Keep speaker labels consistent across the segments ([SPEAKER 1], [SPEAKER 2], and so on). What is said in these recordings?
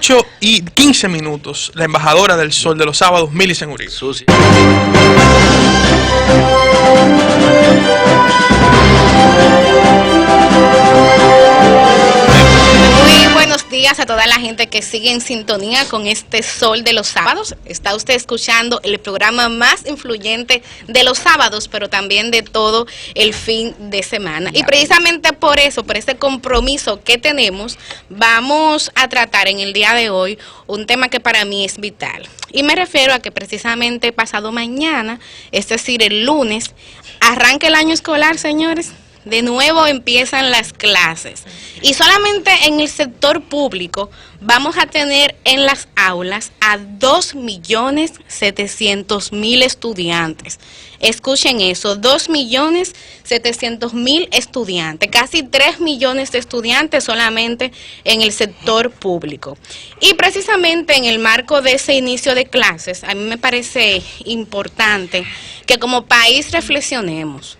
[SPEAKER 1] 8:15, la embajadora del Sol de los Sábados, Millicent Uribe.
[SPEAKER 2] Sucia.
[SPEAKER 3] Buenos días a toda la gente que sigue en sintonía con este Sol de los Sábados. Está usted escuchando el programa más influyente de los sábados, pero también de todo el fin de semana. Y precisamente por eso, por ese compromiso que tenemos, vamos a tratar en el día de hoy un tema que para mí es vital. Y me refiero a que precisamente pasado mañana, es decir, el lunes, arranca el año escolar, señores. De nuevo empiezan las clases y solamente en el sector público vamos a tener en las aulas a 2.700.000 estudiantes. Escuchen eso, 2.700.000 estudiantes, casi 3 millones de estudiantes solamente en el sector público. Y precisamente en el marco de ese inicio de clases, a mí me parece importante que como país reflexionemos.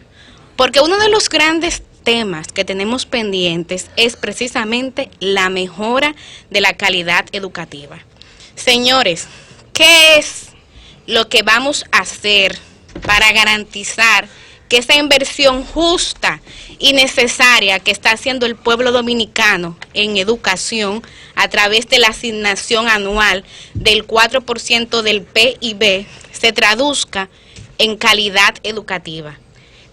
[SPEAKER 3] Porque uno de los grandes temas que tenemos pendientes es precisamente la mejora de la calidad educativa. Señores, ¿qué es lo que vamos a hacer para garantizar que esa inversión justa y necesaria que está haciendo el pueblo dominicano en educación a través de la asignación anual del 4% del PIB se traduzca en calidad educativa?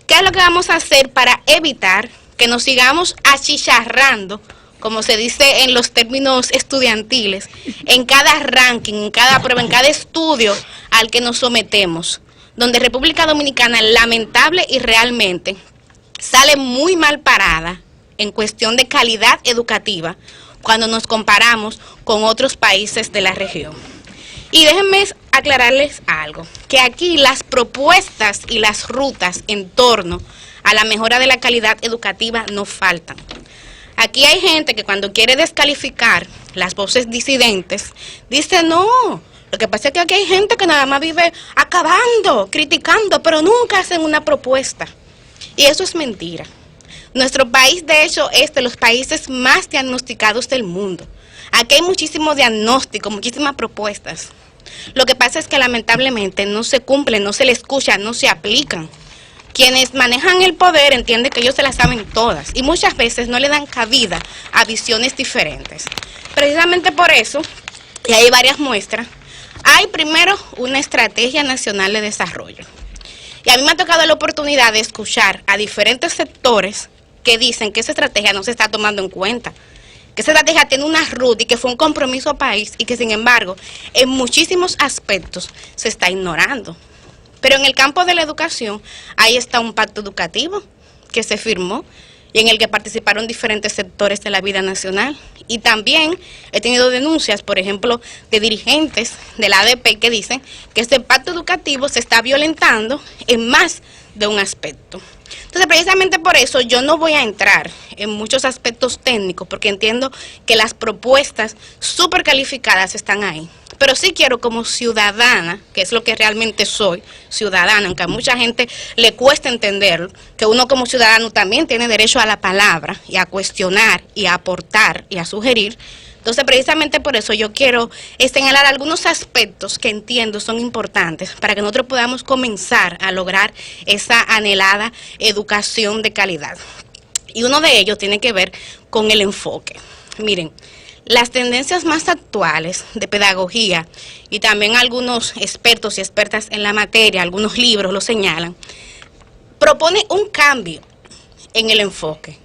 [SPEAKER 3] ¿Qué es lo que vamos a hacer para evitar que nos sigamos achicharrando, como se dice en los términos estudiantiles, en cada ranking, en cada prueba, en cada estudio al que nos sometemos, donde República Dominicana lamentable y realmente sale muy mal parada en cuestión de calidad educativa cuando nos comparamos con otros países de la región? Y déjenme aclararles algo, que aquí las propuestas y las rutas en torno a la mejora de la calidad educativa no faltan. Aquí hay gente que cuando quiere descalificar las voces disidentes, dice no, lo que pasa es que aquí hay gente que nada más vive acabando, criticando, pero nunca hacen una propuesta. Y eso es mentira. Nuestro país, de hecho, es de los países más diagnosticados del mundo. Aquí hay muchísimo diagnóstico, muchísimas propuestas. Lo que pasa es que lamentablemente no se cumplen, no se le escuchan, no se aplican. Quienes manejan el poder entienden que ellos se las saben todas y muchas veces no le dan cabida a visiones diferentes. Precisamente por eso, y hay varias muestras, hay primero una estrategia nacional de desarrollo. Y a mí me ha tocado la oportunidad de escuchar a diferentes sectores que dicen que esa estrategia no se está tomando en cuenta, que esa estrategia tiene una ruta y que fue un compromiso país y que sin embargo en muchísimos aspectos se está ignorando. Pero en el campo de la educación ahí está un pacto educativo que se firmó y en el que participaron diferentes sectores de la vida nacional. Y también he tenido denuncias, por ejemplo, de dirigentes de la ADP que dicen que este pacto educativo se está violentando en más de un aspecto. Entonces, precisamente por eso yo no voy a entrar en muchos aspectos técnicos, porque entiendo que las propuestas súper calificadas están ahí. Pero sí quiero como ciudadana, que es lo que realmente soy, ciudadana, aunque a mucha gente le cuesta entender que uno como ciudadano también tiene derecho a la palabra y a cuestionar y a aportar y a sugerir. Entonces, precisamente por eso yo quiero señalar algunos aspectos que entiendo son importantes para que nosotros podamos comenzar a lograr esa anhelada educación de calidad. Y uno de ellos tiene que ver con el enfoque. Miren, las tendencias más actuales de pedagogía y también algunos expertos y expertas en la materia, algunos libros lo señalan, propone un cambio en el enfoque.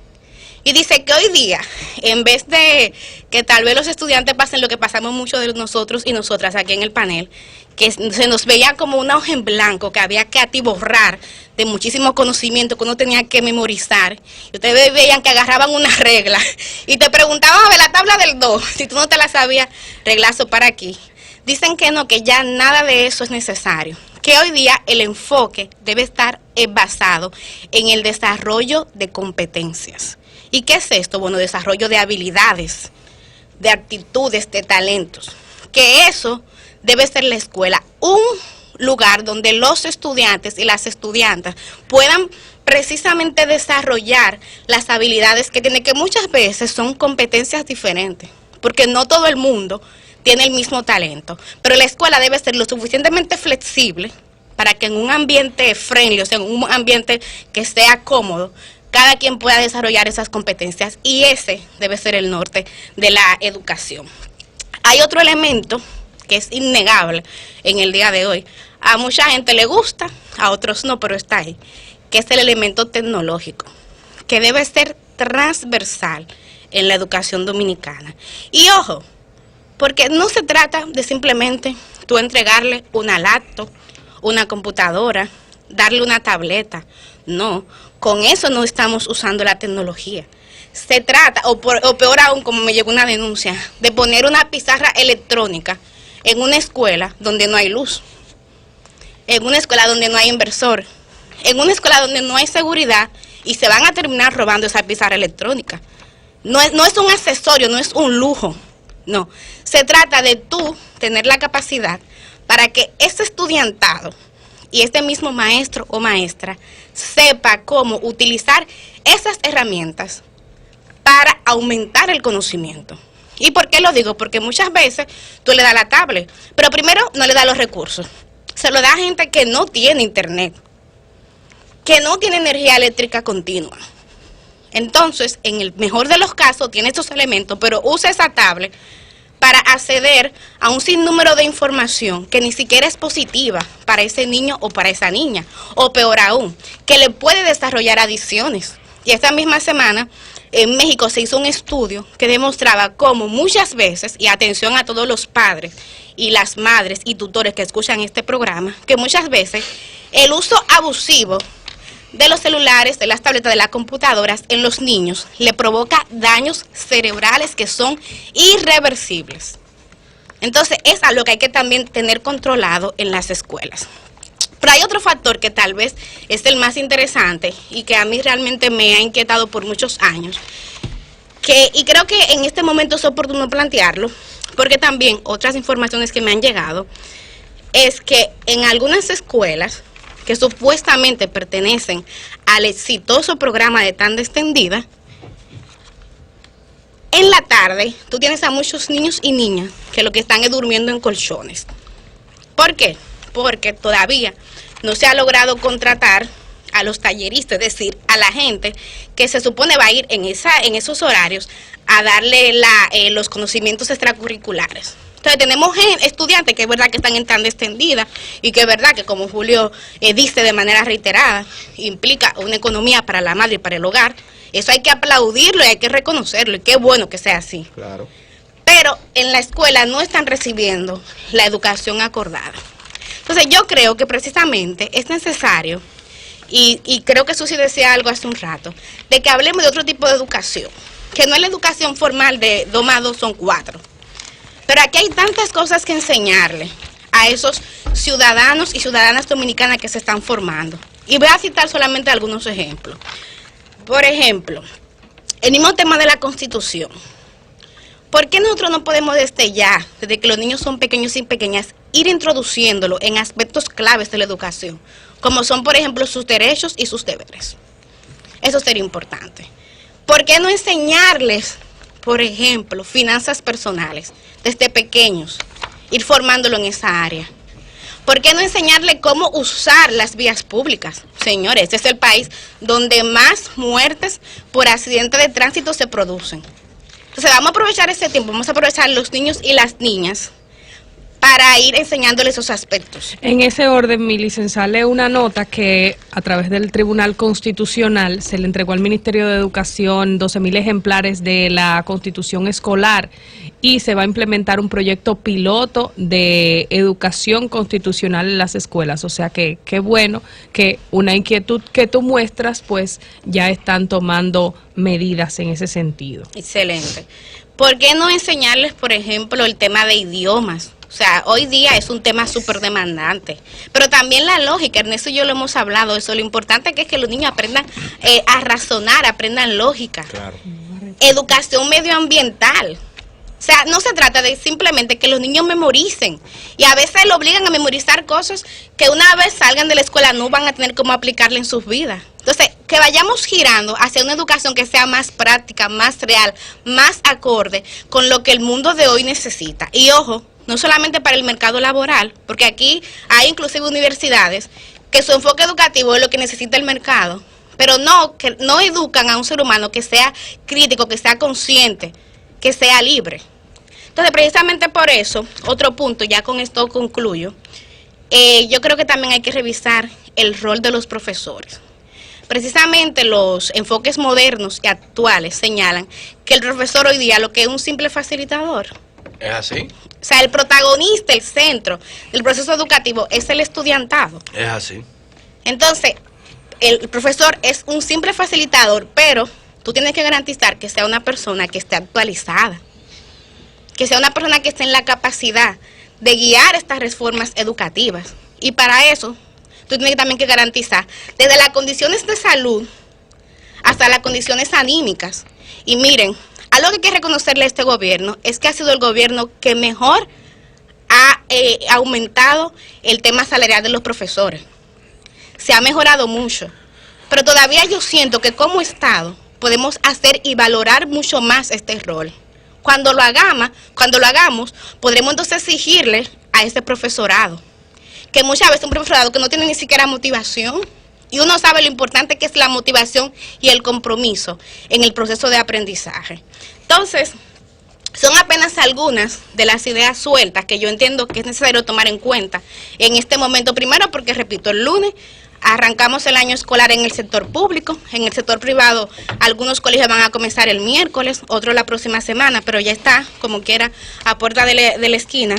[SPEAKER 3] Y dice que hoy día, en vez de que tal vez los estudiantes pasen lo que pasamos muchos de nosotros y nosotras aquí en el panel, que se nos veía como una hoja en blanco que había que atiborrar de muchísimo conocimiento que uno tenía que memorizar. Y ustedes veían que agarraban una regla y te preguntaban a ver la tabla del 2, si tú no te la sabías, reglazo para aquí. Dicen que no, que ya nada de eso es necesario, que hoy día el enfoque debe estar basado en el desarrollo de competencias. ¿Y qué es esto? Bueno, desarrollo de habilidades, de actitudes, de talentos. Que eso debe ser la escuela, un lugar donde los estudiantes y las estudiantes puedan precisamente desarrollar las habilidades que tienen, que muchas veces son competencias diferentes. porque no todo el mundo tiene el mismo talento, pero la escuela debe ser lo suficientemente flexible para que en un ambiente friendly, o sea, en un ambiente que sea cómodo, cada quien pueda desarrollar esas competencias, y ese debe ser el norte de la educación. Hay otro elemento que es innegable en el día de hoy. A mucha gente le gusta, a otros no, pero está ahí, que es el elemento tecnológico, que debe ser transversal en la educación dominicana. Y ojo, porque no se trata de simplemente tú entregarle una laptop, una computadora, darle una tableta. No, con eso no estamos usando la tecnología. Se trata, o peor aún, como me llegó una denuncia, de poner una pizarra electrónica en una escuela donde no hay luz, en una escuela donde no hay inversor, en una escuela donde no hay seguridad, y se van a terminar robando esa pizarra electrónica. No es un accesorio, no es un lujo, no. Se trata de tú tener la capacidad para que este estudiantado y este mismo maestro o maestra sepa cómo utilizar esas herramientas para aumentar el conocimiento. ¿Y por qué lo digo? Porque muchas veces tú le das la tablet, pero primero no le das los recursos. Se lo da a gente que no tiene internet, que no tiene energía eléctrica continua. Entonces, en el mejor de los casos, tiene estos elementos, pero usa esa tablet para acceder a un sinnúmero de información que ni siquiera es positiva para ese niño o para esa niña, o peor aún, que le puede desarrollar adicciones. Y esta misma semana, en México se hizo un estudio que demostraba cómo muchas veces, y atención a todos los padres y las madres y tutores que escuchan este programa, que muchas veces el uso abusivo de los celulares, de las tabletas, de las computadoras en los niños le provoca daños cerebrales que son irreversibles. Entonces es algo que hay que también tener controlado en las escuelas. Pero hay otro factor que tal vez es el más interesante y que a mí realmente me ha inquietado por muchos años, y creo que en este momento es oportuno plantearlo, porque también otras informaciones que me han llegado es que en algunas escuelas que supuestamente pertenecen al exitoso programa de tanda extendida, en la tarde tú tienes a muchos niños y niñas que lo que están es durmiendo en colchones. ¿Por qué? Porque todavía no se ha logrado contratar a los talleristas, es decir, a la gente que se supone va a ir en esos horarios a darle los conocimientos extracurriculares. Entonces tenemos estudiantes que es verdad que están en tanda extendida y que es verdad que, como Julio dice de manera reiterada, implica una economía para la madre y para el hogar. Eso hay que aplaudirlo y hay que reconocerlo, y qué bueno que sea así.
[SPEAKER 2] Claro.
[SPEAKER 3] Pero en la escuela no están recibiendo la educación acordada. Entonces yo creo que precisamente es necesario, y creo que Susi decía algo hace un rato, de que hablemos de otro tipo de educación, que no es la educación formal de 2 más 2 son 4. Pero aquí hay tantas cosas que enseñarle a esos ciudadanos y ciudadanas dominicanas que se están formando. Y voy a citar solamente algunos ejemplos. Por ejemplo, el mismo tema de la Constitución. ¿Por qué nosotros no podemos desde ya, desde que los niños son pequeños y pequeñas, ir introduciéndolo en aspectos claves de la educación, como son, por ejemplo, sus derechos y sus deberes? Eso sería importante. ¿Por qué no enseñarles, por ejemplo, finanzas personales desde pequeños, ir formándolo en esa área? ¿Por qué no enseñarle cómo usar las vías públicas? Señores, este es el país donde más muertes por accidente de tránsito se producen. Entonces vamos a aprovechar ese tiempo, vamos a aprovechar los niños y las niñas para ir enseñándoles esos aspectos.
[SPEAKER 4] En ese orden, mi licenciada, lee una nota que a través del Tribunal Constitucional se le entregó al Ministerio de Educación 12.000 ejemplares de la Constitución Escolar, y se va a implementar un proyecto piloto de educación constitucional en las escuelas. O sea que qué bueno que una inquietud que tú muestras, pues ya están tomando medidas en ese sentido.
[SPEAKER 3] Excelente. ¿Por qué no enseñarles, por ejemplo, el tema de idiomas? O sea, hoy día es un tema súper demandante, pero también la lógica. Ernesto y yo lo hemos hablado, eso, lo importante que es que los niños aprendan a razonar, aprendan lógica.
[SPEAKER 2] Claro.
[SPEAKER 3] Educación medioambiental. O sea, no se trata de simplemente que los niños memoricen, y a veces lo obligan a memorizar cosas que una vez salgan de la escuela no van a tener cómo aplicarle en sus vidas. Entonces, que vayamos girando hacia una educación que sea más práctica, más real, más acorde con lo que el mundo de hoy necesita. Y ojo, no solamente para el mercado laboral, porque aquí hay inclusive universidades que su enfoque educativo es lo que necesita el mercado, pero que no educan a un ser humano que sea crítico, que sea consciente, que sea libre. Entonces, precisamente por eso, otro punto, ya con esto concluyo, yo creo que también hay que revisar el rol de los profesores. Precisamente los enfoques modernos y actuales señalan que el profesor hoy día lo que es un simple facilitador.
[SPEAKER 2] ¿Es así?
[SPEAKER 3] O sea, el protagonista, el centro del proceso educativo es el estudiantado.
[SPEAKER 2] Es así.
[SPEAKER 3] Entonces, el profesor es un simple facilitador, pero tú tienes que garantizar que sea una persona que esté actualizada, que sea una persona que esté en la capacidad de guiar estas reformas educativas. Y para eso, tú tienes también que garantizar desde las condiciones de salud hasta las condiciones anímicas. Y miren, algo que hay que reconocerle a este gobierno es que ha sido el gobierno que mejor ha aumentado el tema salarial de los profesores. Se ha mejorado mucho, pero todavía yo siento que como Estado podemos hacer y valorar mucho más este rol. Cuando lo hagamos, podremos entonces exigirle a este profesorado, que muchas veces un profesorado que no tiene ni siquiera motivación, y uno sabe lo importante que es la motivación y el compromiso en el proceso de aprendizaje. Entonces, son apenas algunas de las ideas sueltas que yo entiendo que es necesario tomar en cuenta en este momento. Primero porque, repito, el lunes arrancamos el año escolar en el sector público. En el sector privado algunos colegios van a comenzar el miércoles, otros la próxima semana, pero ya está, como quiera, a puerta de la esquina.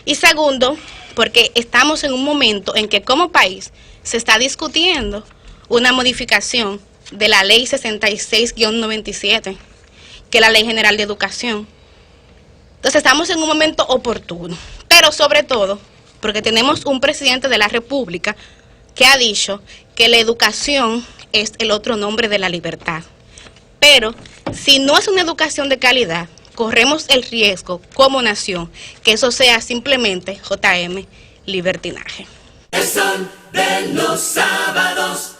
[SPEAKER 3] Y segundo, porque estamos en un momento en que como país se está discutiendo una modificación de la ley 66-97, que es la Ley General de Educación. Entonces estamos en un momento oportuno, pero sobre todo porque tenemos un presidente de la República que ha dicho que la educación es el otro nombre de la libertad. Pero si no es una educación de calidad, corremos el riesgo como nación que eso sea simplemente, JM, libertinaje.
[SPEAKER 5] El sol de los sábados.